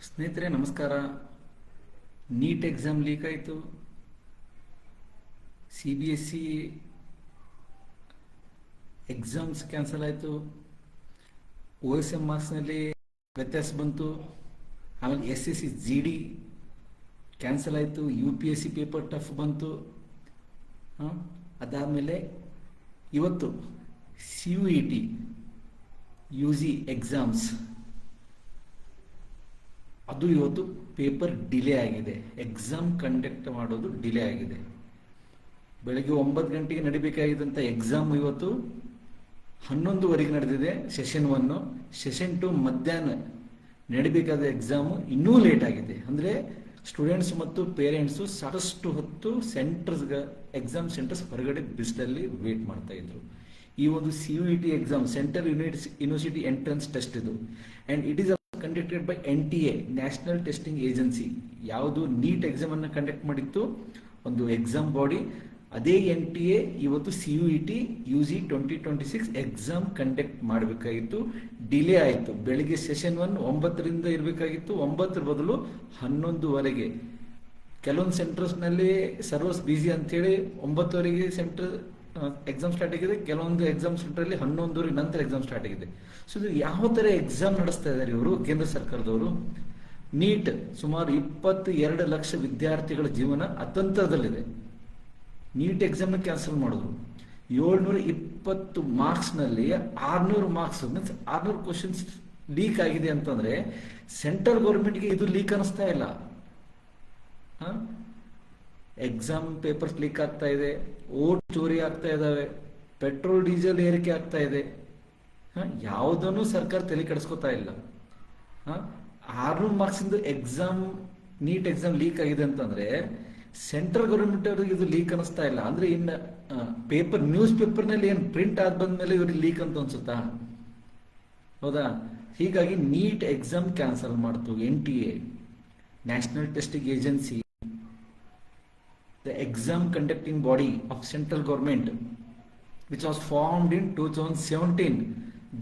ಸ್ನೇಹಿತರೆ ನಮಸ್ಕಾರ. NEET exam leak ಆಯಿತು. CBSE ಎಕ್ಸಾಮ್ಸ್ ಕ್ಯಾನ್ಸಲ್ ಆಯಿತು. OSM ಮಾರ್ಕ್ಸ್ನಲ್ಲಿ ವ್ಯತ್ಯಾಸ ಬಂತು. ಆಮೇಲೆ SSC GD ಕ್ಯಾನ್ಸಲ್ ಆಯಿತು. UPSC ಪೇಪರ್ ಟಫ್ ಬಂತು. ಅದಾದಮೇಲೆ ಇವತ್ತು CUET UG ಎಕ್ಸಾಮ್ಸ್ ಅದು ಇವತ್ತು ಪೇಪರ್ ಡಿಲೇ ಆಗಿದೆ. ಎಕ್ಸಾಮ್ ಕಂಡಕ್ಟ್ ಮಾಡೋದು ಡಿಲೇ ಆಗಿದೆ. ಬೆಳಗ್ಗೆ 9 ಗಂಟೆಗೆ ನಡಿಬೇಕಾಗಿದ್ದಂಥ ಎಕ್ಸಾಮ್ ಇವತ್ತು 11:30ಗೆ ನಡೆದಿದೆ. ಸೆಷನ್ 1. ಸೆಷನ್ 2 ಮಧ್ಯಾಹ್ನ ನಡಿಬೇಕಾದ ಎಕ್ಸಾಮು ಇನ್ನೂ ಲೇಟ್ ಆಗಿದೆ. ಅಂದರೆ ಸ್ಟೂಡೆಂಟ್ಸ್ ಮತ್ತು ಪೇರೆಂಟ್ಸು ಸಾಕಷ್ಟು ಹೊತ್ತು ಎಕ್ಸಾಮ್ ಸೆಂಟರ್ಸ್ ಹೊರಗಡೆ ಬಿಸಿಲಲ್ಲಿ ವೇಟ್ ಮಾಡ್ತಾ ಇದ್ರು. ಈ ಒಂದು CUET exam central university entrance test ಇದು. And it is conducted by NTA, national testing agency. ಯಾವುದು ನೀಟ್ ಎಕ್ಸಾಮ್ ಅನ್ನು ಕಂಡಕ್ಟ್ ಮಾಡಿತ್ತು ಒಂದು ಎಕ್ಸಾಮ್ ಬಾಡಿ, ಅದೇ NTA ಇವತ್ತು CUET UG 2026 ಎಕ್ಸಾಮ್ ಕಂಡಕ್ಟ್ ಮಾಡಬೇಕಾಗಿತ್ತು. ಡಿಲೇ ಆಯಿತು. ಬೆಳಿಗ್ಗೆ ಸೆಷನ್ 1 9ರಿಂದ ಇರಬೇಕಾಗಿತ್ತು. 9 ಬದಲು 11:30ಗೆ. ಕೆಲವೊಂದು ಸೆಂಟರ್ಸ್ನಲ್ಲಿ ಸರ್ವರ್ಸ್ ಬ್ಯುಸಿ ಅಂತೇಳಿ 9:30ಗೆ ಎಕ್ಸಾಮ್ ಸ್ಟಾರ್ಟ್ ಆಗಿದೆ. ಕೆಲವೊಂದು ಎಕ್ಸಾಮ್ ಸೆಂಟರಲ್ಲಿ 11:30 ನಂತರ ಎಕ್ಸಾಮ್ ಸ್ಟಾರ್ಟ್ ಆಗಿದೆ. ಸೊ ಇದು ಯಾವ ಥರ ಎಕ್ಸಾಮ್ ನಡೆಸ್ತಾ ಇದ್ದಾರೆ ಇವರು ಕೇಂದ್ರ ಸರ್ಕಾರದವರು? ನೀಟ್ ಸುಮಾರು 22 ಲಕ್ಷ ವಿದ್ಯಾರ್ಥಿಗಳ ಜೀವನ ಅತಂತ್ರದಲ್ಲಿದೆ. ನೀಟ್ ಎಕ್ಸಾಮ್ನ ಕ್ಯಾನ್ಸಲ್ ಮಾಡಿದ್ರು. 720 ಮಾರ್ಕ್ಸ್ನಲ್ಲಿ 600 ಮಾರ್ಕ್ಸ್ ಮೀನ್ಸ್ 600 ಕ್ವಶನ್ಸ್ ಲೀಕ್ ಆಗಿದೆ ಅಂತಂದ್ರೆ ಸೆಂಟ್ರಲ್ ಗೌರ್ಮೆಂಟ್ಗೆ ಇದು ಲೀಕ್ ಅನಿಸ್ತಾ ಇಲ್ಲ. ಎಕ್ಸಾಮ್ ಪೇಪರ್ಸ್ ಲೀಕ್ ಆಗ್ತಾ ಇದೆ, ಓಟ್ ಚೋರಿ ಆಗ್ತಾ ಇದಾವೆ, ಪೆಟ್ರೋಲ್ ಡೀಸೆಲ್ ಏರಿಕೆ ಆಗ್ತಾ ಇದೆ. ಯಾವುದನ್ನು ಸರ್ಕಾರ ತಲೆ ಕೆಡಿಸ್ಕೋತಾ ಇಲ್ಲ. 600 ಮಾರ್ಕ್ಸಿಂದ ನೀಟ್ ಎಕ್ಸಾಮ್ ಲೀಕ್ ಆಗಿದೆ ಅಂತಂದ್ರೆ ಸೆಂಟ್ರಲ್ ಗೌರ್ಮೆಂಟ್ ಅವ್ರಿಗೆ ಇದು ಲೀಕ್ ಅನಿಸ್ತಾ ಇಲ್ಲ. ಅಂದ್ರೆ ಇನ್ನು ನ್ಯೂಸ್ ಪೇಪರ್ನಲ್ಲಿ ಏನು ಪ್ರಿಂಟ್ ಆದ ಬಂದ್ಮೇಲೆ ಇವ್ರಿಗೆ ಲೀಕ್ ಅಂತ ಅನ್ಸುತ್ತಾ? ಹೌದಾ? ಹೀಗಾಗಿ ನೀಟ್ ಎಕ್ಸಾಮ್ ಕ್ಯಾನ್ಸಲ್ ಮಾಡ್ತು NTA, national testing agency, the exam conducting body of central government, which was formed in 2017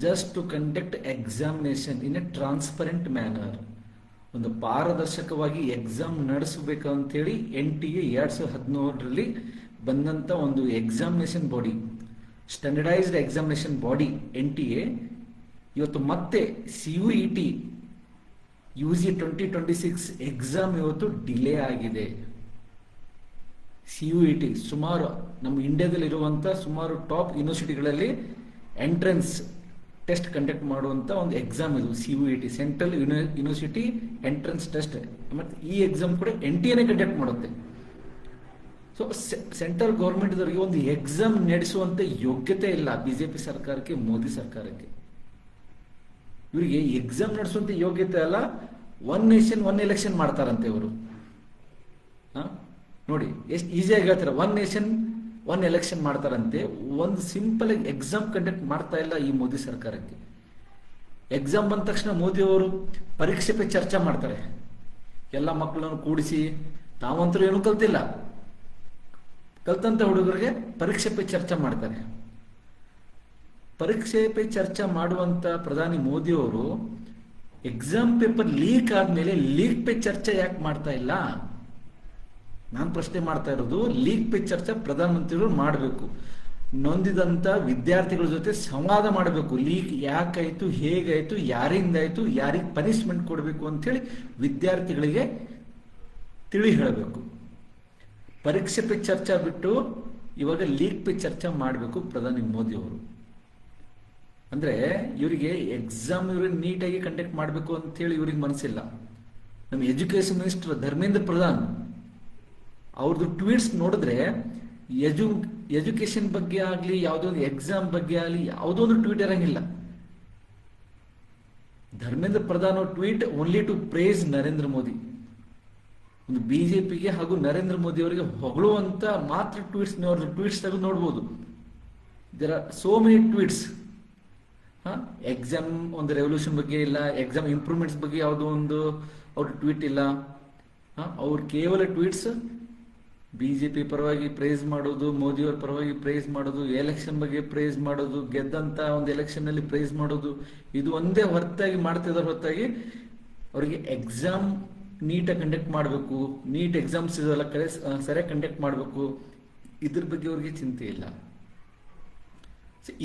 just to conduct examination in a transparent manner. ಒಂದು ಪಾರದರ್ಶಕವಾಗಿ ಎಕ್ಸಾಮ್ ನಡೆಸಬೇಕಂತೇಳಿ NTA 2017ರಲ್ಲಿ ಬಂದಂಥ ಒಂದು examination body, standardised examination body NTA ಇವತ್ತು ಮತ್ತೆ CUET UG 2026 exam ಇವತ್ತು delay ಆಗಿದೆ. CUET ಸುಮಾರು ನಮ್ಮ ಇಂಡಿಯಾದಲ್ಲಿರುವಂಥ ಸುಮಾರು ಟಾಪ್ ಯೂನಿವರ್ಸಿಟಿಗಳಲ್ಲಿ ಎಂಟ್ರೆನ್ಸ್ ಟೆಸ್ಟ್ ಕಂಡಕ್ಟ್ ಮಾಡುವಂಥ ಒಂದು ಎಕ್ಸಾಮ್ ಇದು CUET, central university entrance test. ಮತ್ತು ಈ ಎಕ್ಸಾಮ್ ಕೂಡ NTA ಕಂಡಕ್ಟ್ ಮಾಡುತ್ತೆ. ಸೊ ಸೆಂಟ್ರಲ್ ಗೌರ್ಮೆಂಟ್ದವರಿಗೆ ಒಂದು ಎಕ್ಸಾಮ್ ನಡೆಸುವಂಥ ಯೋಗ್ಯತೆ ಇಲ್ಲ BJP ಸರ್ಕಾರಕ್ಕೆ, ಮೋದಿ ಸರ್ಕಾರಕ್ಕೆ. ಇವರಿಗೆ ಎಕ್ಸಾಮ್ ನಡೆಸುವಂಥ ಯೋಗ್ಯತೆ ಅಲ್ಲ. 1 ನೇಷನ್ 1 ಎಲೆಕ್ಷನ್ ಮಾಡ್ತಾರಂತೆ ಇವರು. ನೋಡಿ ಎಷ್ಟು ಈಸಿಯಾಗಿ ಹೇಳ್ತಾರೆ. 1 ನೇಷನ್ 1 ಎಲೆಕ್ಷನ್ ಮಾಡ್ತಾರಂತೆ. ಒಂದು ಸಿಂಪಲ್ ಆಗಿ ಎಕ್ಸಾಮ್ ಕಂಡಕ್ಟ್ ಮಾಡ್ತಾ ಇಲ್ಲ ಈ ಮೋದಿ ಸರ್ಕಾರಕ್ಕೆ. ಎಕ್ಸಾಮ್ ಬಂದ ತಕ್ಷಣ ಮೋದಿ ಅವರು ಪರೀಕ್ಷೆ ಪೇ ಚರ್ಚೆ ಮಾಡ್ತಾರೆ. ಎಲ್ಲ ಮಕ್ಕಳನ್ನು ಕೂಡಿಸಿ, ತಾವಂತರೂ ಏನೂ ಕಲ್ತಿಲ್ಲ, ಕಲ್ತಂತ ಹುಡುಗರಿಗೆ ಪರೀಕ್ಷೆ ಪೇ ಚರ್ಚೆ ಮಾಡ್ತಾರೆ. ಪರೀಕ್ಷೆ ಪೇ ಚರ್ಚೆ ಮಾಡುವಂತ ಪ್ರಧಾನಿ ಮೋದಿ ಅವರು ಎಕ್ಸಾಮ್ ಪೇಪರ್ ಲೀಕ್ ಆದ್ಮೇಲೆ ಲೀಕ್ ಪೇ ಚರ್ಚೆ ಯಾಕೆ ಮಾಡ್ತಾ ಇಲ್ಲ? ನಾನು ಪ್ರಶ್ನೆ ಮಾಡ್ತಾ ಇರೋದು, ಲೀಕ್ ಪೇ ಚರ್ಚೆ ಪ್ರಧಾನಮಂತ್ರಿಗಳು ಮಾಡಬೇಕು. ನೊಂದಿದಂತ ವಿದ್ಯಾರ್ಥಿಗಳ ಜೊತೆ ಸಂವಾದ ಮಾಡಬೇಕು. ಲೀಕ್ ಯಾಕಾಯ್ತು, ಹೇಗಾಯ್ತು, ಯಾರಿಂದಾಯ್ತು, ಯಾರಿಗೆ ಪನಿಷ್ಮೆಂಟ್ ಕೊಡಬೇಕು ಅಂತೇಳಿ ವಿದ್ಯಾರ್ಥಿಗಳಿಗೆ ತಿಳಿ ಹೇಳಬೇಕು. ಪರೀಕ್ಷೆ ಪೇ ಚರ್ಚೆ ಬಿಟ್ಟು ಇವಾಗ ಲೀಕ್ ಪೇ ಚರ್ಚೆ ಮಾಡಬೇಕು ಪ್ರಧಾನಿ ಮೋದಿ ಅವರು. ಅಂದ್ರೆ ಇವರಿಗೆ ಎಕ್ಸಾಮ್ ಇವ್ರಿಗೆ ನೀಟಾಗಿ ಕಂಡಕ್ಟ್ ಮಾಡಬೇಕು ಅಂತೇಳಿ ಇವ್ರಿಗೆ ಮನಸ್ಸಿಲ್ಲ. ನಮ್ಮ ಎಜುಕೇಶನ್ ಮಿನಿಸ್ಟರ್ ಧರ್ಮೇಂದ್ರ ಪ್ರಧಾನ್ ಅವ್ರದ್ದು ಟ್ವೀಟ್ಸ್ ನೋಡಿದ್ರೆ ಎಜುಕೇಶನ್ ಬಗ್ಗೆ ಆಗಲಿ, ಯಾವುದೋ ಒಂದು ಎಕ್ಸಾಮ್ ಬಗ್ಗೆ ಆಗಲಿ ಯಾವುದೋ ಒಂದು ಟ್ವೀಟ್ ಇರಂಗಿಲ್ಲ. ಧರ್ಮೇಂದ್ರ ಪ್ರಧಾನ್ ಅವ್ರ tweet only to praise Narendra Modi. ಒಂದು BJPಗೆ ಹಾಗೂ ನರೇಂದ್ರ ಮೋದಿ ಅವರಿಗೆ ಹೊಗಳುವಂತ ಮಾತ್ರ ಟ್ವೀಟ್ಸ್ ಅವ್ರದ್ದು ಟ್ವೀಟ್ಸ್ ತೆಗೆದು ನೋಡ್ಬೋದು. There are so many tweets. Exam ಒಂದು ರೆವಲ್ಯೂಷನ್ ಬಗ್ಗೆ ಇಲ್ಲ, ಎಕ್ಸಾಮ್ ಇಂಪ್ರೂವ್ಮೆಂಟ್ಸ್ ಬಗ್ಗೆ ಯಾವುದೋ ಒಂದು ಅವ್ರ ಟ್ವೀಟ್ ಇಲ್ಲ. ಅವ್ರ ಕೇವಲ ಟ್ವೀಟ್ಸ್ BJP ಪರವಾಗಿ ಪ್ರೈಸ್ ಮಾಡೋದು, ಮೋದಿಯವರ ಪರವಾಗಿ ಪ್ರೈಸ್ ಮಾಡೋದು, ಎಲೆಕ್ಷನ್ ಬಗ್ಗೆ ಪ್ರೈಸ್ ಮಾಡೋದು, ಗೆದ್ದಂತ ಒಂದು ಎಲೆಕ್ಷನ್ ನಲ್ಲಿ ಪ್ರೈಸ್ ಮಾಡೋದು, ಇದು ಒಂದೇ ಹೊರತಾಗಿ ಮಾಡ್ತಿದ್ದಾರೆ. ಹೊರತಾಗಿ ಅವರಿಗೆ ಎಕ್ಸಾಮ್ ನೀಟಾಗಿ ಕಂಡಕ್ಟ್ ಮಾಡಬೇಕು, ನೀಟ್ ಎಕ್ಸಾಮ್ಸ್ ಇದೆಲ್ಲ ಸರಿಯಾಗಿ ಕಂಡಕ್ಟ್ ಮಾಡಬೇಕು, ಇದ್ರ ಬಗ್ಗೆ ಅವ್ರಿಗೆ ಚಿಂತೆ ಇಲ್ಲ.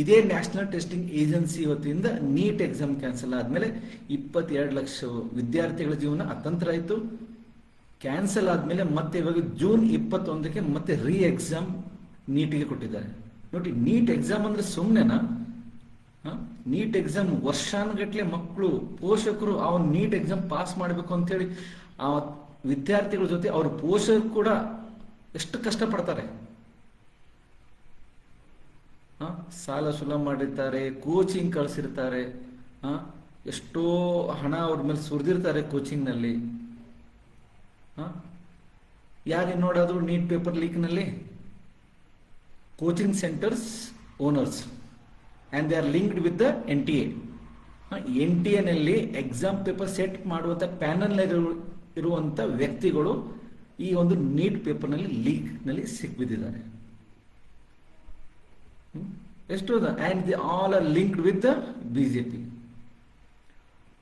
ಇದೇ ನ್ಯಾಷನಲ್ ಟೆಸ್ಟಿಂಗ್ ಏಜೆನ್ಸಿ ವತಿಯಿಂದ ನೀಟ್ ಎಕ್ಸಾಮ್ ಕ್ಯಾನ್ಸಲ್ ಆದಮೇಲೆ 22 ಲಕ್ಷ ವಿದ್ಯಾರ್ಥಿಗಳ ಜೀವನ ಅತಂತ್ರ ಆಯಿತು. ಕ್ಯಾನ್ಸಲ್ ಆದಮೇಲೆ ಮತ್ತೆ ಇವಾಗ ಜೂನ್ 21ಕ್ಕೆ ಮತ್ತೆ ರೀ ಎಕ್ಸಾಮ್ ನೀಟಿಗೆ ಕೊಟ್ಟಿದ್ದಾರೆ. ನೋಡಿ, ನೀಟ್ ಎಕ್ಸಾಮ್ ಅಂದ್ರೆ ಸುಮ್ಮನೆನಾ? ನೀಟ್ ಎಕ್ಸಾಮ್ ವರ್ಷಾನುಗಟ್ಲೆ ಮಕ್ಕಳು, ಪೋಷಕರು ಅವ್ನು ನೀಟ್ ಎಕ್ಸಾಮ್ ಪಾಸ್ ಮಾಡಬೇಕು ಅಂತೇಳಿ ಆ ವಿದ್ಯಾರ್ಥಿಗಳ ಜೊತೆ ಅವ್ರ ಪೋಷಕರು ಕೂಡ ಎಷ್ಟು ಕಷ್ಟಪಡ್ತಾರೆ. ಸಾಲ ಸುಲ ಮಾಡಿರ್ತಾರೆ, ಕೋಚಿಂಗ್ ಕಳಿಸಿರ್ತಾರೆ, ಎಷ್ಟೋ ಹಣ ಅವ್ರ ಮೇಲೆ ಸುರಿದಿರ್ತಾರೆ ಕೋಚಿಂಗ್ನಲ್ಲಿ. ಯಾರೇನು ನೋಡೋದು ನೀಟ್ ಪೇಪರ್ ಲೀಕ್ನಲ್ಲಿ? Coaching centres owners and they are linked with the NTA. NTA ನಲ್ಲಿ ಎಕ್ಸಾಮ್ ಪೇಪರ್ ಸೆಟ್ ಮಾಡುವಂಥ ಪ್ಯಾನಲ್ ಇರುವಂಥ ವ್ಯಕ್ತಿಗಳು ಈ ಒಂದು ನೀಟ್ ಪೇಪರ್ನಲ್ಲಿ ಲೀಕ್ನಲ್ಲಿ ಸಿಕ್ಬಿದ್ದಿದ್ದಾರೆ. ಎಷ್ಟು? And the all are linked with the BJP.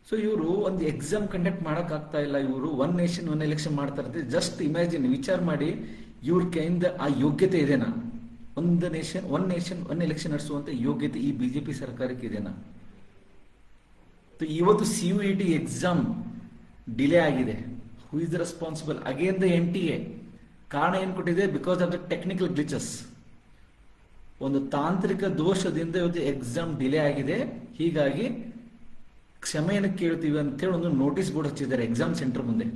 So ಇವರು ಒಂದು ಎಕ್ಸಾಮ್ ಕಂಡಕ್ಟ್ ಮಾಡೋಕ್ಕಾಗ್ತಾ ಇಲ್ಲ. ಇವರು ಒನ್ ನೇಷನ್ ಒನ್ ಎಲೆಕ್ಷನ್ ಮಾಡ್ತಾ ಇರ್ತಾರೆ. ಜಸ್ಟ್ ಇಮ್ಯಾಜಿನ್, ವಿಚಾರ ಮಾಡಿ, ಇವ್ರ ಕೈಯಿಂದ ಆ ಯೋಗ್ಯತೆ ಇದೆನಾ? ಒಂದು ನೇಷನ್ ಒನ್ ಎಲೆಕ್ಷನ್ ನಡೆಸುವಂತ ಯೋಗ್ಯತೆ ಈ BJP ಸರ್ಕಾರಕ್ಕೆ ಇದೆನಾ? ಇವತ್ತು CUET ಎಕ್ಸಾಮ್ ಡಿಲೇ ಆಗಿದೆ. Who is the responsible? Again the NTA. ಕಾರಣ ಏನು ಕೊಟ್ಟಿದೆ? Because of the technical glitches. ಒಂದು ತಾಂತ್ರಿಕ ದೋಷದಿಂದ ಇವತ್ತು ಎಕ್ಸಾಮ್ ಡಿಲೇ ಆಗಿದೆ. ಹೀಗಾಗಿ ಕ್ಷಮೆಯನ್ನು ಕೇಳ್ತೀವಿ ಅಂತೇಳಿ ಒಂದು ನೋಟಿಸ್ ಬೋರ್ಡ್ ಹಚ್ಚಿದ್ದಾರೆ ಎಕ್ಸಾಮ್ ಸೆಂಟರ್ ಮುಂದೆ.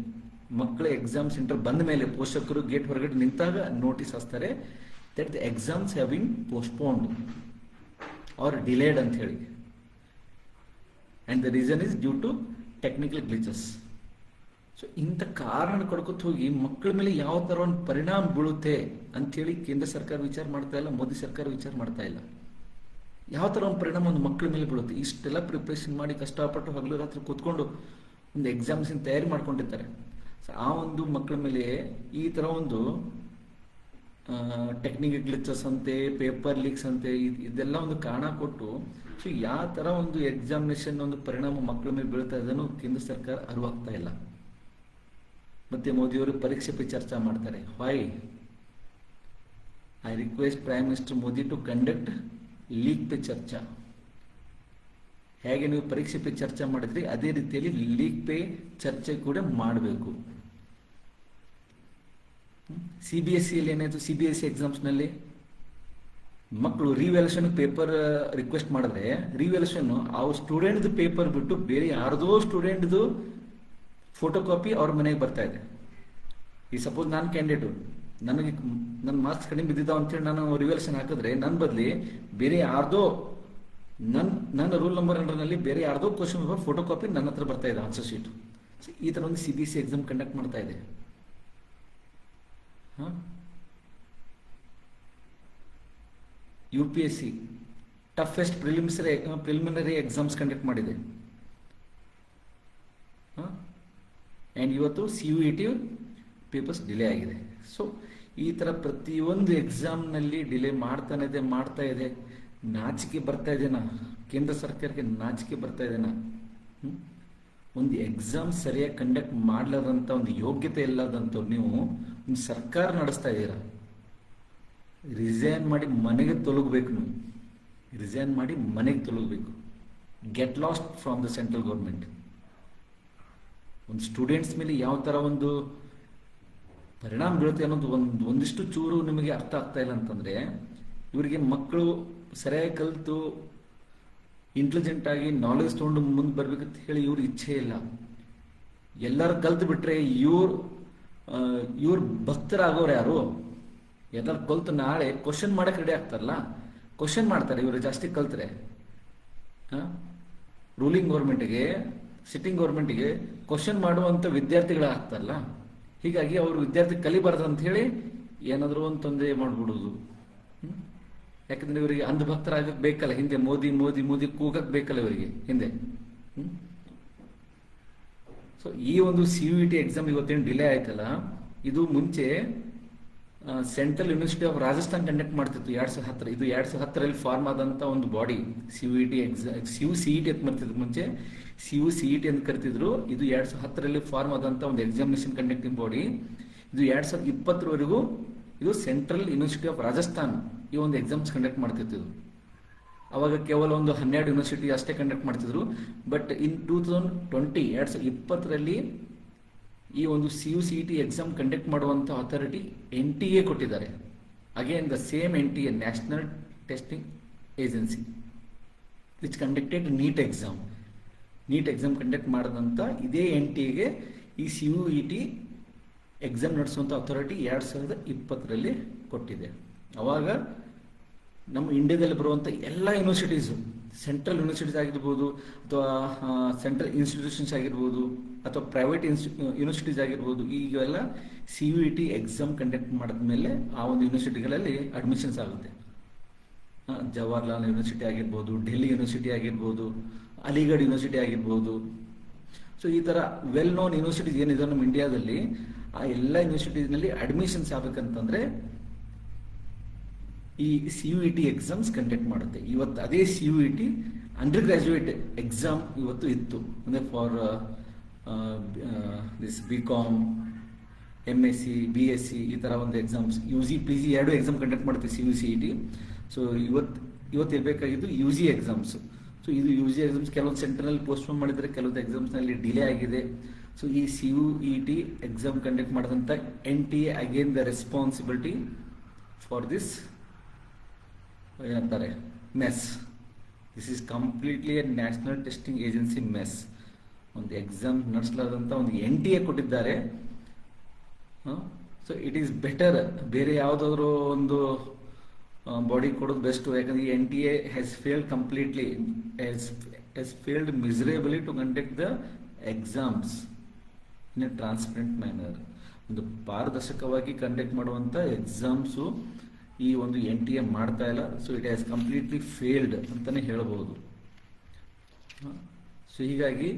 ಮಕ್ಕಳ ಎಕ್ಸಾಮ್ ಸೆಂಟರ್ ಬಂದ ಮೇಲೆ ಪೋಷಕರು ಗೇಟ್ ಹೊರಗಡೆ ನಿಂತಾಗ ನೋಟಿಸ್ ಹಚ್ತಾರೆ that the exams have been postponed or delayed ಅಂತ ಹೇಳಿ. and the reason is due to technical glitches. So ಇಂಥ ಕಾರಣ ಕೊಡ್ಕೊತ ಹೋಗಿ ಮಕ್ಕಳ ಮೇಲೆ ಯಾವ ಥರ ಒಂದು ಪರಿಣಾಮ ಬೀಳುತ್ತೆ ಅಂಥೇಳಿ ಕೇಂದ್ರ ಸರ್ಕಾರ ವಿಚಾರ ಮಾಡ್ತಾ ಇಲ್ಲ, ಮೋದಿ ಸರ್ಕಾರ ವಿಚಾರ ಮಾಡ್ತಾ ಇಲ್ಲ. ಯಾವ ಥರ ಒಂದು ಪರಿಣಾಮ ಒಂದು ಮಕ್ಕಳ ಮೇಲೆ ಬೀಳುತ್ತೆ? ಇಷ್ಟೆಲ್ಲ ಪ್ರಿಪ್ರೇಷನ್ ಮಾಡಿ ಕಷ್ಟಪಟ್ಟು ಹಗಲು ರಾತ್ರಿ ಕೂತ್ಕೊಂಡು ಒಂದು ಎಕ್ಸಾಮ್ಸಿನ ತಯಾರಿ ಮಾಡ್ಕೊಂಡಿರ್ತಾರೆ. ಸೊ ಆ ಒಂದು ಮಕ್ಕಳ ಮೇಲೆ ಈ ಥರ ಒಂದು ಟೆಕ್ನಿಕಲ್ ಗ್ಲಿಚಸ್ ಅಂತೆ, ಪೇಪರ್ ಲೀಕ್ಸ್ ಅಂತೆ, ಇದೆಲ್ಲ ಒಂದು ಕಾರಣ ಕೊಟ್ಟು ಸೊ ಯಾವ ಥರ ಒಂದು ಎಕ್ಸಾಮಿನೇಷನ್ ಒಂದು ಪರಿಣಾಮ ಮಕ್ಕಳ ಮೇಲೆ ಬೀಳ್ತಾ ಇದನ್ನು ಕೇಂದ್ರ ಸರ್ಕಾರ ಅರಿವಾಗ್ತಾ ಇಲ್ಲ. ಮತ್ತೆ ಮೋದಿಯವರು ಪರೀಕ್ಷೆ ಪೇ ಚರ್ಚಾ ಮಾಡ್ತಾರೆ. Why? I request prime minister Modi to conduct leak Pe Charcha. ಹೇಗೆ ನೀವು ಪರೀಕ್ಷೆ ಪೇ ಚರ್ಚೆ ಮಾಡಿದ್ರಿ ಅದೇ ರೀತಿಯಲ್ಲಿ ಲೀಕ್ ಪೇ ಚರ್ಚೆ ಕೂಡ ಮಾಡಬೇಕು. CBSEಯಲ್ಲಿ ಏನಾಯ್ತು? CBSE ಎಕ್ಸಾಮ್ಸ್ನಲ್ಲಿ ಮಕ್ಕಳು ರಿವ್ಯಾಲ್ಯೂಷನ್ ಪೇಪರ್ ರಿಕ್ವೆಸ್ಟ್ ಮಾಡಿದ್ರೆ ರಿವ್ಯಾಲ್ಯೂಷನ್ ಅವ್ರ ಸ್ಟೂಡೆಂಟ್ದು ಪೇಪರ್ ಬಿಟ್ಟು ಬೇರೆ ಯಾರ್ದೋ ಸ್ಟೂಡೆಂಟ್ದು ಫೋಟೋ ಕಾಪಿ ಅವ್ರ ಮನೆಗೆ ಬರ್ತಾ ಇದೆ. ಈ ಸಪೋಸ್ ನಾನು ಕ್ಯಾಂಡಿಡೇಟು, ನನಗೆ ನನ್ನ ಮಾರ್ಕ್ಸ್ ಕಡಿಮೆ ಬಿದ್ದಿದ್ದಾವ ಅಂತೇಳಿ ನಾನು ರಿವ್ಯಾಲ್ಯೂಷನ್ ಹಾಕಿದ್ರೆ ನನ್ನ ಬದಲಿ ಬೇರೆ ಯಾರ್ದೋ ನನ್ನ ರೂಲ್ ನಂಬರ್ 100ನಲ್ಲಿ ಬೇರೆ ಯಾರ್ದೋ ಕ್ವಶನ್ ಪೇಪರ್ ಫೋಟೋ ಕಾಪಿ ನನ್ನ ಹತ್ರ ಬರ್ತಾ ಇದೆ, ಆನ್ಸರ್ ಶೀಟ್. ಈ ಥರ ಒಂದು CBSE ಎಕ್ಸಾಮ್ ಕಂಡಕ್ಟ್ ಮಾಡ್ತಾ ಇದೆ. UPSC toughest preliminary exams conduct ಮಾಡಿದೆ. ಆ್ಯಂಡ್ ಇವತ್ತು CUET ಪೇಪರ್ಸ್ ಡಿಲೇ ಆಗಿದೆ. ಸೊ ಈ ಥರ ಪ್ರತಿಯೊಂದು ಎಕ್ಸಾಮ್ನಲ್ಲಿ ಡಿಲೇ ಮಾಡ್ತಾ ಇದೆ. ನಾಚಿಕೆ ಬರ್ತಾ ಇದೆನಾ? ಕೇಂದ್ರ ಸರ್ಕಾರಕ್ಕೆ ನಾಚಿಕೆ ಬರ್ತಾ ಇದೆನಾ? ಒಂದು ಎಕ್ಸಾಮ್ ಸರಿಯಾಗಿ ಕಂಡಕ್ಟ್ ಮಾಡಲಾರಂಥ ಒಂದು ಯೋಗ್ಯತೆ ಇಲ್ಲದಂಥವ್ರು ನೀವು ಒಂದು ಸರ್ಕಾರ ನಡೆಸ್ತಾ ಇದ್ದೀರಾ. ರಿಸೈನ್ ಮಾಡಿ ಮನೆಗೆ ತೊಲಗಬೇಕು. ನೀವು ರಿಸೈನ್ ಮಾಡಿ ಮನೆಗೆ ತೊಲಗಬೇಕು. Get lost from the central government. ಒಂದು ಸ್ಟೂಡೆಂಟ್ಸ್ ಮೇಲೆ ಯಾವ ಥರ ಒಂದು ಪರಿಣಾಮ ಬೀಳುತ್ತೆ ಅನ್ನೋದು ಒಂದಿಷ್ಟು ಚೂರು ನಿಮಗೆ ಅರ್ಥ ಆಗ್ತಾ ಇಲ್ಲ ಅಂತಂದರೆ, ಇವರಿಗೆ ಮಕ್ಕಳು ಸರಿಯಾಗಿ ಕಲಿತು ಇಂಟೆಲಿಜೆಂಟ್ ಆಗಿ ನಾಲೆಜ್ ತೊಗೊಂಡು ಮುಂದೆ ಬರ್ಬೇಕಂತ ಹೇಳಿ ಇವ್ರ ಇಚ್ಛೆ ಇಲ್ಲ. ಎಲ್ಲರೂ ಕಲ್ತು ಬಿಟ್ರೆ ಇವ್ರ ಭಕ್ತರಾಗೋರು ಯಾರು? ಎಲ್ಲರೂ ಕಲ್ತು ನಾಳೆ ಕ್ವಶನ್ ಮಾಡಕ್ಕೆ ರೆಡಿ ಆಗ್ತಾರಲ್ಲ, ಕ್ವಶನ್ ಮಾಡ್ತಾರೆ ಇವರು ಜಾಸ್ತಿ ಕಲ್ತ್ರೆ. ರೂಲಿಂಗ್ ಗೌರ್ಮೆಂಟಿಗೆ, ಸಿಟ್ಟಿಂಗ್ ಗೌರ್ಮೆಂಟಿಗೆ ಕ್ವಶನ್ ಮಾಡುವಂಥ ವಿದ್ಯಾರ್ಥಿಗಳಾಗ್ತಾರಲ್ಲ. ಹೀಗಾಗಿ ಅವರು ವಿದ್ಯಾರ್ಥಿ ಕಲಿಬಾರ್ದು ಅಂತ ಹೇಳಿ ಏನಾದರೂ ಒಂದು ತೊಂದರೆ ಮಾಡಿಬಿಡೋದು. ಯಾಕಂದ್ರೆ ಇವರಿಗೆ ಅಂಧಭಕ್ತರಾಗಕ್ಕೆ ಬೇಕಲ್ಲ, ಹಿಂದೆ ಮೋದಿ ಮೋದಿ ಮೋದಿ ಕೂಗಕ್ಕೆ ಬೇಕಲ್ಲ ಇವರಿಗೆ ಹಿಂದೆ. ಸೊ ಈ ಒಂದು CUET ಎಕ್ಸಾಮ್ ಇವತ್ತೇನು ಡಿಲೇ ಆಯ್ತಲ್ಲ, ಇದು ಮುಂಚೆ central university of Rajasthan conduct ಮಾಡ್ತಿತ್ತು 2010. ಇದು 2010ರಲ್ಲಿ ಫಾರ್ಮ್ ಆದಂಥ ಒಂದು ಬಾಡಿ. CUET ಎಕ್ಸಾಮ್, CUCET ಅಂತ ಮಾಡ್ತಿದ್ರು ಮುಂಚೆ, CUCET ಅಂತ ಕರಿತಿದ್ರು. ಇದು 2010ರಲ್ಲಿ ಫಾರ್ಮ್ ಆದಂಥ ಒಂದು ಎಕ್ಸಾಮಿನೇಷನ್ ಕಂಡಕ್ಟಿಂಗ್ ಬಾಡಿ. ಇದು 2020ವರೆಗೂ ಇದು ಸೆಂಟ್ರಲ್ ಯೂನಿವರ್ಸಿಟಿ ಆಫ್ ರಾಜಸ್ಥಾನ್ ಈ ಒಂದು ಎಕ್ಸಾಮ್ಸ್ ಕಂಡಕ್ಟ್ ಮಾಡ್ತಿತ್ತು. ಅವಾಗ ಕೇವಲ ಒಂದು 12 ಯೂನಿವರ್ಸಿಟಿ ಅಷ್ಟೇ ಕಂಡಕ್ಟ್ ಮಾಡ್ತಿದ್ರು. ಬಟ್ ಇನ್ 2020ರಲ್ಲಿ ಈ ಒಂದು CUCET ಎಕ್ಸಾಮ್ ಕಂಡಕ್ಟ್ ಮಾಡುವಂಥ ಅಥಾರಿಟಿ NTA ಕೊಟ್ಟಿದ್ದಾರೆ. Again the same NTA, national testing agency, which conducted NEET exam. NEET exam conduct ಮಾಡಿದಂಥ ಇದೇ NTAಗೆ ಈ CUET ಎಕ್ಸಾಮ್ ನಡೆಸುವಂಥ ಅಥಾರಿಟಿ 2020ರಲ್ಲಿ ಕೊಟ್ಟಿದೆ. ಅವಾಗ ನಮ್ಮ ಇಂಡಿಯಾದಲ್ಲಿ ಬರುವಂಥ ಎಲ್ಲ ಯೂನಿವರ್ಸಿಟೀಸು, ಸೆಂಟ್ರಲ್ ಯೂನಿವರ್ಸಿಟೀಸ್ ಆಗಿರ್ಬೋದು, ಅಥವಾ ಸೆಂಟ್ರಲ್ ಇನ್ಸ್ಟಿಟ್ಯೂಷನ್ಸ್ ಆಗಿರ್ಬೋದು, ಅಥವಾ ಪ್ರೈವೇಟ್ ಯೂನಿವರ್ಸಿಟೀಸ್ ಆಗಿರ್ಬೋದು, ಈಗೆಲ್ಲ CUET ಎಕ್ಸಾಮ್ ಕಂಡಕ್ಟ್ ಮಾಡಿದ್ಮೇಲೆ ಆ ಒಂದು ಯೂನಿವರ್ಸಿಟಿಗಳಲ್ಲಿ ಅಡ್ಮಿಷನ್ಸ್ ಆಗುತ್ತೆ. ಜವಾಹರ್ಲಾಲ್ ಯೂನಿವರ್ಸಿಟಿ ಆಗಿರ್ಬೋದು, ಡೆಲ್ಲಿ ಯೂನಿವರ್ಸಿಟಿ ಆಗಿರ್ಬೋದು, ಅಲಿಗಢ್ ಯೂನಿವರ್ಸಿಟಿ ಆಗಿರ್ಬೋದು. ಸೊ ಈ ಥರ ವೆಲ್ ನೋನ್ ಯೂನಿವರ್ಸಿಟೀಸ್ ಏನಿದೆ ನಮ್ಮ ಇಂಡಿಯಾದಲ್ಲಿ, ಆ ಎಲ್ಲ ಯೂನಿವರ್ಸಿಟೀಸ್ನಲ್ಲಿ ಅಡ್ಮಿಷನ್ಸ್ ಆಗಬೇಕಂತಂದ್ರೆ ಈ CUET ಎಕ್ಸಾಮ್ಸ್ ಕಂಡಕ್ಟ್ ಮಾಡುತ್ತೆ. ಇವತ್ತು ಅದೇ CUET ಅಂಡರ್ ಗ್ರಾಜ್ಯುಯೇಟ್ ಎಕ್ಸಾಮ್ ಇವತ್ತು ಇತ್ತು. ಅಂದರೆ for this BCom, MSc, BSc ಈ ಥರ ಒಂದು exams, UG PG 2 exam conduct ಮಾಡುತ್ತೆ CUCET. ಸೊ ಇವತ್ತು ಇರಬೇಕಾಗಿದ್ದು UG ಎಕ್ಸಾಮ್ಸ್. ಸೊ ಇದು UG ಎಕ್ಸಾಮ್ಸ್ ಕೆಲವೊಂದು ಸೆಂಟ್ರಲ್ಲಿ ಪೋಸ್ಟ್ಪೋನ್ ಮಾಡಿದರೆ, ಕೆಲವೊಂದು ಎಕ್ಸಾಮ್ಸ್ನಲ್ಲಿ ಡಿಲೇ ಆಗಿದೆ. ಸೊ ಈ CUET ಎಕ್ಸಾಮ್ ಕಂಡಕ್ಟ್ ಮಾಡಿದಂಥ NTA again the responsibility for this ಏನಂತಾರೆ mess. This is completely a national testing agency mess. ಒಂದು ಎಕ್ಸಾಮ್ ನಡೆಸಲಾದಂಥ ಒಂದು NTA ಕೊಟ್ಟಿದ್ದಾರೆ. ಸೊ ಇಟ್ ಈಸ್ ಬೆಟರ್ ಬೇರೆ ಯಾವುದಾದ್ರೂ ಒಂದು ಬಾಡಿ ಕೊಡೋದು ಬೆಸ್ಟು. ಯಾಕಂದರೆ ಈ NTA has failed completely, has failed miserably to conduct the exams in a transparent manner. ಒಂದು ಪಾರದರ್ಶಕವಾಗಿ ಕಂಡಕ್ಟ್ ಮಾಡುವಂಥ ಎಕ್ಸಾಮ್ಸು ಈ ಒಂದು NTA ಮಾಡ್ತಾ ಇಲ್ಲ. So it has completely failed ಅಂತಲೇ ಹೇಳ್ಬೋದು. ಸೊ ಹೀಗಾಗಿ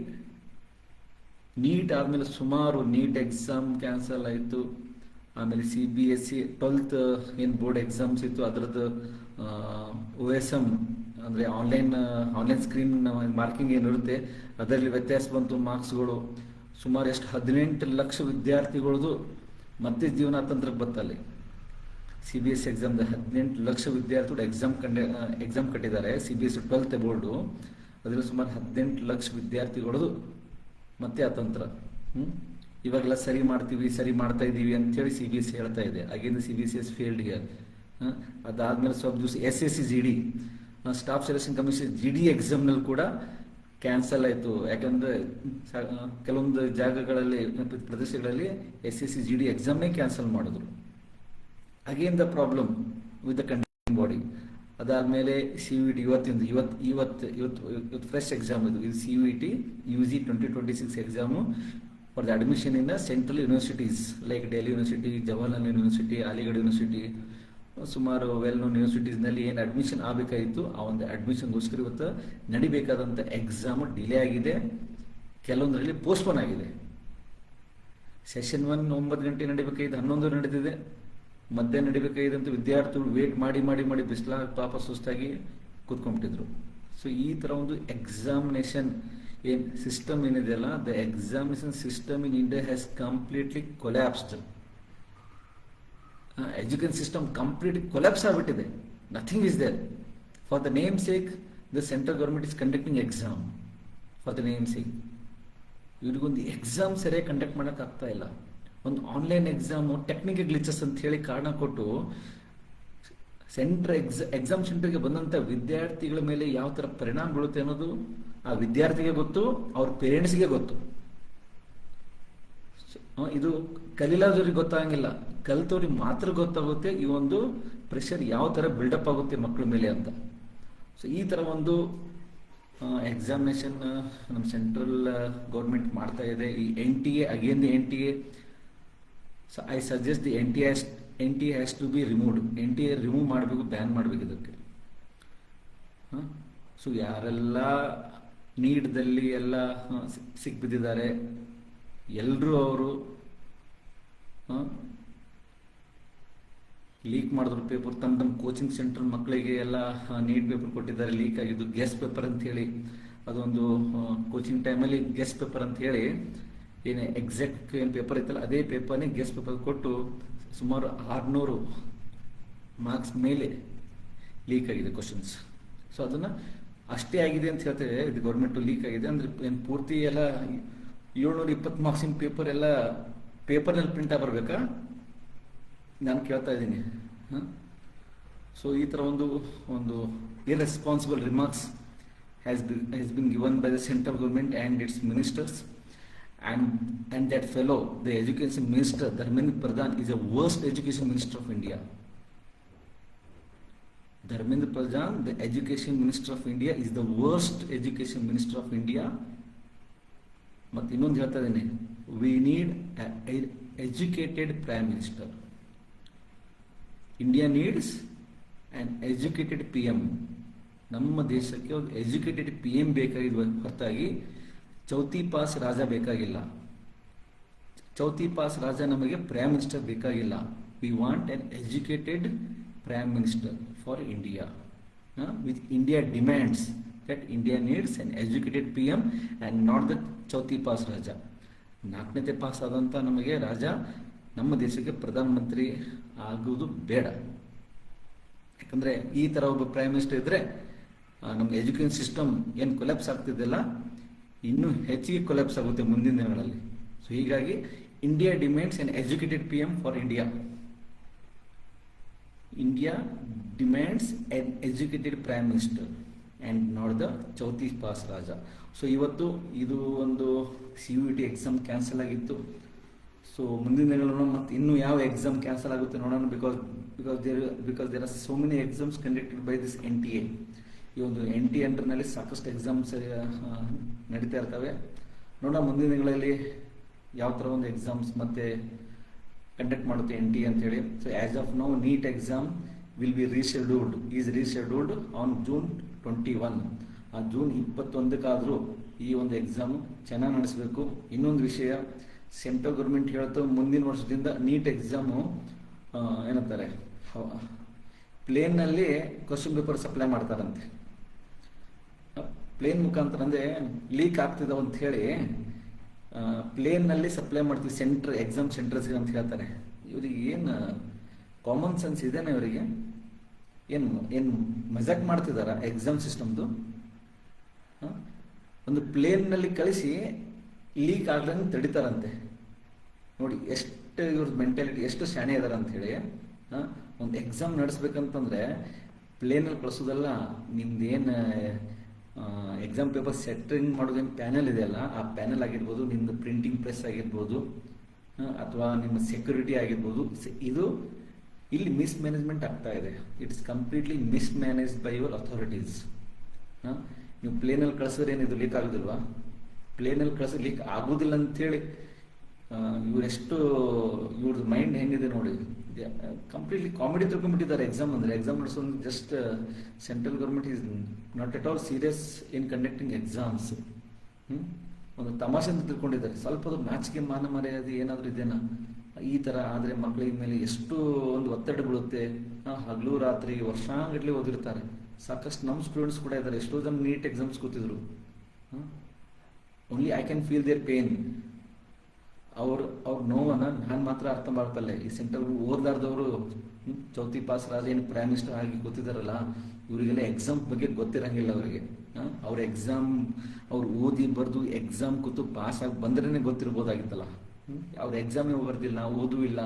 ನೀಟ್ ಆದಮೇಲೆ ಸುಮಾರು ನೀಟ್ ಎಕ್ಸಾಮ್ ಕ್ಯಾನ್ಸಲ್ ಆಯಿತು. ಆಮೇಲೆ CBSE 12th ಏನು ಬೋರ್ಡ್ ಎಕ್ಸಾಮ್ಸ್ ಇತ್ತು ಅದರದ್ದು OSM ಅಂದರೆ ಆನ್ಲೈನ್ ಸ್ಕ್ರೀನ್ ಮಾರ್ಕಿಂಗ್ ಏನಿರುತ್ತೆ ಅದರಲ್ಲಿ ವ್ಯತ್ಯಾಸ ಬಂತು ಮಾರ್ಕ್ಸ್ಗಳು. ಸುಮಾರು ಎಷ್ಟು 18 ಲಕ್ಷ ವಿದ್ಯಾರ್ಥಿಗಳದು ಮತ್ತೆ ಜೀವನ ತಂತ್ರಕ್ಕೆ ಬತ್ತಲ್ಲಿ. CBSE ಎಕ್ಸಾಮ್ದ 18 ಲಕ್ಷ ವಿದ್ಯಾರ್ಥಿಗಳು ಎಕ್ಸಾಮ್ ಕಟ್ಟಿದ್ದಾರೆ. CBSE 12th ಬೋರ್ಡು ಅದರಲ್ಲಿ ಸುಮಾರು 18 ಲಕ್ಷ ವಿದ್ಯಾರ್ಥಿಗಳದು ಮತ್ತೆ ಆ ತಂತ್ರ. ಇವಾಗೆಲ್ಲ ಸರಿ ಮಾಡ್ತಾ ಇದ್ದೀವಿ ಅಂತೇಳಿ CBSE ಹೇಳ್ತಾ ಇದೆ. Again CBSE is failed here. ಅದಾದ್ಮೇಲೆ ಸ್ವಲ್ಪ ದಿವಸ SSC GD staff selection commission GD ಎಕ್ಸಾಮ್ನಲ್ಲಿ ಕೂಡ ಕ್ಯಾನ್ಸಲ್ ಆಯಿತು. ಯಾಕಂದರೆ ಕೆಲವೊಂದು ಜಾಗಗಳಲ್ಲಿ, ಪ್ರದೇಶಗಳಲ್ಲಿ SSC GD ಎಕ್ಸಾಮ್ನೇ ಕ್ಯಾನ್ಸಲ್ ಮಾಡಿದ್ರು. Again the problem with the conducting body. ಅದಾದಮೇಲೆ CUET ಇವತ್ತು ಫ್ರೆಶ್ ಎಕ್ಸಾಮ್ ಇದು CUET UG 2026 exam for the admission in central universities like Delhi university, Jawaharlal university, Aligarh university, ಸುಮಾರು ವೆಲ್ ನೋನ್ ಯೂನಿವರ್ಸಿಟೀಸ್ನಲ್ಲಿ ಏನು ಅಡ್ಮಿಷನ್ ಆಗಬೇಕಾಯಿತು ಆ ಒಂದು ಅಡ್ಮಿಷನ್ಗೋಸ್ಕರ ಇವತ್ತು ನಡಿಬೇಕಾದಂಥ ಎಕ್ಸಾಮು ಡಿಲೇ ಆಗಿದೆ. ಕೆಲವೊಂದರಲ್ಲಿ ಪೋಸ್ಟ್ಪೋನ್ ಆಗಿದೆ. ಸೆಷನ್ 1 9 ಗಂಟೆ ನಡಿಬೇಕಾಗಿದ್ದು 11 ನಡೆದಿದೆ. ಮಧ್ಯಾಹ್ನ ನಡಿಬೇಕಾಗಿದ್ದಂಥ ವಿದ್ಯಾರ್ಥಿಗಳು ವೇಟ್ ಮಾಡಿ ಬಿಸಿಲಾಗ ಪಾಪ ಸುಸ್ತಾಗಿ ಕೂತ್ಕೊಂಡ್ಬಿಟ್ಟಿದ್ರು. ಸೊ ಈ ಥರ ಒಂದು ಎಕ್ಸಾಮಿನೇಷನ್ ಏನು ಸಿಸ್ಟಮ್ ಏನಿದೆಯಲ್ಲ, the examination system in India has completely collapsed. Education system completely collapse ಆಗಿಬಿಟ್ಟಿದೆ. Nothing is there. For the name sake the central government is conducting exam for the name sake. ಇವ್ರಿಗೊಂದು exam ಸರಿಯಾಗಿ conduct ಮಾಡೋಕ್ಕಾಗ್ತಾ ಇಲ್ಲ. ಒಂದು online exam technical glitches ಅಂತ ಹೇಳಿ ಕಾರಣ ಕೊಟ್ಟು ಎಕ್ಸಾಮ್ ಸೆಂಟರ್ಗೆ ಬಂದಂಥ ವಿದ್ಯಾರ್ಥಿಗಳ ಮೇಲೆ ಯಾವ ಥರ ಪರಿಣಾಮ ಬೀಳುತ್ತೆ ಅನ್ನೋದು ಆ ವಿದ್ಯಾರ್ಥಿಗೆ ಗೊತ್ತು, ಅವ್ರ ಪೇರೆಂಟ್ಸ್ಗೆ ಗೊತ್ತು. ಇದು ಕಲೀಲಾದವ್ರಿಗೆ ಗೊತ್ತಾಗಂಗಿಲ್ಲ, ಕಲಿತವ್ರಿಗೆ ಮಾತ್ರ ಗೊತ್ತಾಗುತ್ತೆ ಈ ಒಂದು ಪ್ರೆಷರ್ ಯಾವ ಥರ ಬಿಲ್ಡಪ್ ಆಗುತ್ತೆ ಮಕ್ಕಳ ಮೇಲೆ ಅಂತ. ಸೊ ಈ ಥರ ಒಂದು ಎಕ್ಸಾಮಿನೇಷನ್ ನಮ್ಮ ಸೆಂಟ್ರಲ್ ಗೌರ್ಮೆಂಟ್ ಮಾಡ್ತಾ ಇದೆ. ಈ NTA again the NTA. So I suggest the NTA has to be removed. NTA remove ಮಾಡಬೇಕು, ಬ್ಯಾನ್ ಮಾಡಬೇಕು ಇದಕ್ಕೆ. ಸೊ ಯಾರೆಲ್ಲ ನೀಡ್ದಲ್ಲಿ ಎಲ್ಲ ಸಿಕ್ಬಿದ್ದಿದ್ದಾರೆ ಎಲ್ಲರೂ ಅವರು ಲೀಕ್ ಮಾಡಿದ್ರು ಪೇಪರ್. ತಮ್ಮ ಕೋಚಿಂಗ್ ಸೆಂಟರ್ ಮಕ್ಕಳಿಗೆ ಎಲ್ಲ ನೀಟ್ ಪೇಪರ್ ಕೊಟ್ಟಿದ್ದಾರೆ, ಲೀಕ್ ಆಗಿದ್ದು ಗೆಸ್ಟ್ ಪೇಪರ್ ಅಂತ ಹೇಳಿ. ಅದೊಂದು ಕೋಚಿಂಗ್ ಟೈಮಲ್ಲಿ ಗೆಸ್ಟ್ ಪೇಪರ್ ಅಂತ ಹೇಳಿ ಏನು ಎಕ್ಸಾಕ್ಟ್ ಏನು ಪೇಪರ್ ಇತ್ತಲ್ಲ ಅದೇ ಪೇಪರ್ನೇ ಗೆಸ್ಟ್ ಪೇಪರ್ ಕೊಟ್ಟು ಸುಮಾರು 600 ಮಾರ್ಕ್ಸ್ ಮೇಲೆ ಲೀಕ್ ಆಗಿದೆ ಕ್ವಶನ್ಸ್. ಸೊ ಅದನ್ನು ಅಷ್ಟೇ ಆಗಿದೆ ಅಂತ ಹೇಳ್ತೇವೆ, ಇದು ಗೌರ್ಮೆಂಟು ಲೀಕ್ ಆಗಿದೆ ಅಂದರೆ ಏನು ಪೂರ್ತಿ ಎಲ್ಲ 720 ಮಾರ್ಕ್ಸಿನ ಪೇಪರ್ ಎಲ್ಲ ಪೇಪರ್ನಲ್ಲಿ ಪ್ರಿಂಟ್ ಆಗಿ ಬರಬೇಕಾ ನಾನು ಕೇಳ್ತಾ ಇದ್ದೀನಿ. ಸೊ ಈ ಥರ ಒಂದು irresponsible remarks has been given by the central government and its ministers, and that fellow, the education minister Dharmendra Pradhan, is the worst education minister of India. Dharmendra Pradhan, the education minister of India, is the worst education minister of India. ಮತ್ತೆ ಇನ್ನೊಂದು ಹೇಳ್ತಾ ಇದ್ದೀನಿ, we need an educated prime minister. India needs an educated PM. ನಮ್ಮ ದೇಶಕ್ಕೆ ಒಂದು educated PM ಬೇಕಾಗಿದ್ದ ಹೊರತಾಗಿ Chauthi pass ರಾಜ ಬೇಕಾಗಿಲ್ಲ. ಚೌತಿ ಪಾಸ್ ರಾಜ ನಮಗೆ ಪ್ರೈಮ್ ಮಿನಿಸ್ಟರ್ ಬೇಕಾಗಿಲ್ಲ. We want an educated prime minister for India. Which India demands that India needs an educated PM and not the ಚೌತಿ ಪಾಸ್ ರಾಜ. 4ನೇ ಪಾಸ್ ಆದಂಥ ನಮಗೆ ರಾಜ ನಮ್ಮ ದೇಶಕ್ಕೆ ಪ್ರಧಾನಮಂತ್ರಿ ಆಗುವುದು ಬೇಡ. ಯಾಕಂದರೆ ಈ ಥರ ಒಬ್ಬ ಪ್ರೈಮ್ ಮಿನಿಸ್ಟರ್ ಇದ್ದರೆ ನಮ್ಮ ಎಜುಕೇಷನ್ ಸಿಸ್ಟಮ್ ಏನು ಕೊಲ್ಯಾಪ್ಸ್ ಆಗ್ತಿದೆಯಲ್ಲ ಇನ್ನೂ ಹೆಚ್ಚಿಗೆ ಕೊಲ್ಯಾಪ್ಸ್ ಆಗುತ್ತೆ ಮುಂದಿನ ದಿನಗಳಲ್ಲಿ. ಸೊ ಹೀಗಾಗಿ India demands on educated PM for India. India demands on educated prime minister and not the ಚೌತಿ ಪಾಸ್ ರಾಜ. ಸೊ ಇವತ್ತು ಇದು ಒಂದು CUET ಎಕ್ಸಾಮ್ ಕ್ಯಾನ್ಸಲ್ ಆಗಿತ್ತು. ಸೊ ಮುಂದಿನ ದಿನಗಳನ್ನು ಮತ್ತು ಇನ್ನೂ ಯಾವ ಎಕ್ಸಾಮ್ ಕ್ಯಾನ್ಸಲ್ ಆಗುತ್ತೆ ನೋಡೋಣ. Because there are so many exams conducted by this NTA. ಈ ಒಂದು NTA ಅಂಡರ್ನಲ್ಲಿ ಸಾಕಷ್ಟು ಎಕ್ಸಾಮ್ಸ್ ನಡೀತಾ ಇರ್ತವೆ. ನೋಡೋಣ ಮುಂದಿನ ದಿನಗಳಲ್ಲಿ ಯಾವ ಥರ ಒಂದು ಎಕ್ಸಾಮ್ಸ್ ಮತ್ತೆ ಕಂಡಕ್ಟ್ ಮಾಡುತ್ತೆ NTA ಅಂತೇಳಿ. So as of now NEET exam will be ರೀಶೆಡ್ಯೂಲ್ಡ್ on June 21. ಆ ಜೂನ್ 21 ಈ ಒಂದು ಎಕ್ಸಾಮ್ ಚೆನ್ನಾಗಿ ನಡೆಸಬೇಕು. ಇನ್ನೊಂದು ವಿಷಯ, ಸೆಂಟ್ರಲ್ ಗೌರ್ಮೆಂಟ್ ಹೇಳ್ತು ಮುಂದಿನ ವರ್ಷದಿಂದ ನೀಟ್ ಎಕ್ಸಾಮು ಏನಂತಾರೆ ಪ್ಲೇನ್ನಲ್ಲಿ ಕ್ವಶನ್ ಪೇಪರ್ ಸಪ್ಲೈ ಮಾಡ್ತಾರಂತೆ. ಪ್ಲೇನ್ ಮುಖಾಂತರ ಅಂದರೆ ಲೀಕ್ ಆಗ್ತಿದ್ದಾವೆ ಅಂತ ಹೇಳಿ ಪ್ಲೇನ್ನಲ್ಲಿ ಸಪ್ಲೈ ಮಾಡ್ತೀವಿ ಎಕ್ಸಾಮ್ ಸೆಂಟರ್ಸ್ಗೆ ಅಂತ ಹೇಳ್ತಾರೆ. ಇವ್ರಿಗೆ ಏನು ಕಾಮನ್ ಸೆನ್ಸ್ ಇದೆನಾ ಇವರಿಗೆ? ಏನು ಮಜಾಕ್ ಮಾಡ್ತಿದ್ದಾರಾ ಎಕ್ಸಾಮ್ ಸಿಸ್ಟಮ್ದು? ಒಂದು ಪ್ಲೇನ್ನಲ್ಲಿ ಕಳಿಸಿ ಲೀಕ್ ಆಗ್ಲಂಗೆ ತಡಿತಾರಂತೆ. ನೋಡಿ ಎಷ್ಟು ಇವ್ರ ಮೆಂಟಾಲಿಟಿ ಎಷ್ಟು ಶಾಣೆ ಇದಾರೆ ಅಂತ ಹೇಳಿ. ಒಂದು ಎಕ್ಸಾಮ್ ನಡೆಸ್ಬೇಕಂತಂದ್ರೆ ಪ್ಲೇನಲ್ಲಿ ಕಳಿಸೋದಲ್ಲ, ನಿಮ್ದೇನು ಎಕ್ಸಾಮ್ ಪೇಪರ್ ಸೆಟ್ಟಿಂಗ್ ಮಾಡೋದೇನು ಪ್ಯಾನೆಲ್ ಇದೆಯಲ್ಲ ಆ ಪ್ಯಾನೆಲ್ ಆಗಿರ್ಬೋದು, ನಿಮ್ಮದು ಪ್ರಿಂಟಿಂಗ್ ಪ್ರೆಸ್ ಆಗಿರ್ಬೋದು, ಅಥವಾ ನಿಮ್ಮ ಸೆಕ್ಯೂರಿಟಿ ಆಗಿರ್ಬೋದು, ಇದು ಇಲ್ಲಿ ಮಿಸ್ಮ್ಯಾನೇಜ್ಮೆಂಟ್ ಆಗ್ತಾ ಇದೆ. It's completely mismanaged by your authorities. ನೀವು ಪ್ಲೇನಲ್ಲಿ ಕಳಿಸಿದ್ರೆ ಏನಿದು ಲೀಕ್ ಆಗೋದಿಲ್ವಾ? ಪ್ಲೇನಲ್ಲಿ ಕಳಿಸಿ ಲೀಕ್ ಆಗೋದಿಲ್ಲ ಅಂಥೇಳಿ ಇವ್ರದ್ದು ಮೈಂಡ್ ಹೆಂಗಿದೆ ನೋಡಿ. ಕಂಪ್ಲೀಟ್ಲಿ ಕಾಮಿಡಿ ತಿಳ್ಕೊಂಡ್ಬಿಟ್ಟಿದ್ದಾರೆ ಎಕ್ಸಾಮ್ ಅಂದರೆ. ಎಕ್ಸಾಮ್ ನಡೆಸೋದು just central government is not at all serious in conducting exams. ಒಂದು ತಮಾಷೆ ಅಂತ ತಿಳ್ಕೊಂಡಿದ್ದಾರೆ. ಸ್ವಲ್ಪ ಅದು ನಾಚಿಕೆ ಮಾನ ಮರ್ಯಾದೆ ಏನಾದರೂ ಇದೆನಾ? ಈ ಥರ ಆದರೆ ಮಕ್ಕಳಿಗೆ ಮೇಲೆ ಎಷ್ಟು ಒಂದು ಒತ್ತಡ ಬೀಳುತ್ತೆ. ಹಗಲು ರಾತ್ರಿ ವರ್ಷಾಂಗಟ್ಲೆ ಓದಿರ್ತಾರೆ. ಸಾಕಷ್ಟು ನಮ್ಮ ಸ್ಟೂಡೆಂಟ್ಸ್ ಕೂಡ ಇದ್ದಾರೆ, ಎಷ್ಟೋ ಜನ ನೀಟ್ ಎಕ್ಸಾಮ್ಸ್ ಕೂತಿದ್ರು. Only I can feel their pain. ಅವ್ರ ನೋವನ್ನು ನಾನು ಮಾತ್ರ ಅರ್ಥ ಮಾಡ್ತಲ್ಲ. ಈ ಸೆಂಟ್ರಲ್ ಓದ್ಲಾರ್ದವರು ಚೌತಿ ಪಾಸ್ ರಾಜ ಏನು ಪ್ರೈಮ್ ಮಿನಿಸ್ಟರ್ ಆಗಿ ಕೂತಿದಾರಲ್ಲ, ಇವರಿಗೆಲ್ಲ ಎಕ್ಸಾಮ್ ಬಗ್ಗೆ ಗೊತ್ತಿರಂಗಿಲ್ಲ ಅವರಿಗೆ. ಅವ್ರ ಎಕ್ಸಾಮ್ ಅವ್ರು ಓದಿ ಬರೆದು ಎಕ್ಸಾಮ್ ಕೂತು ಪಾಸ್ ಆಗಿ ಬಂದ್ರೇ ಗೊತ್ತಿರ್ಬೋದಾಗಿತ್ತಲ್ಲ. ಅವ್ರ ಎಕ್ಸಾಮೇ ಬರ್ದಿಲ್ಲ, ಓದೂ ಇಲ್ಲ.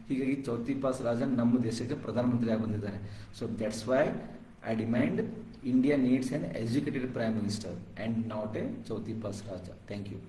ಹೀಗಾಗಿ ಚೌತಿ ಪಾಸ್ ರಾಜ ನಮ್ಮ ದೇಶಕ್ಕೆ ಪ್ರಧಾನಮಂತ್ರಿ ಆಗಿ ಬಂದಿದ್ದಾರೆ. So that's why I demand India needs an educated Prime Minister and not a Chauthi Pass Raja. Thank you.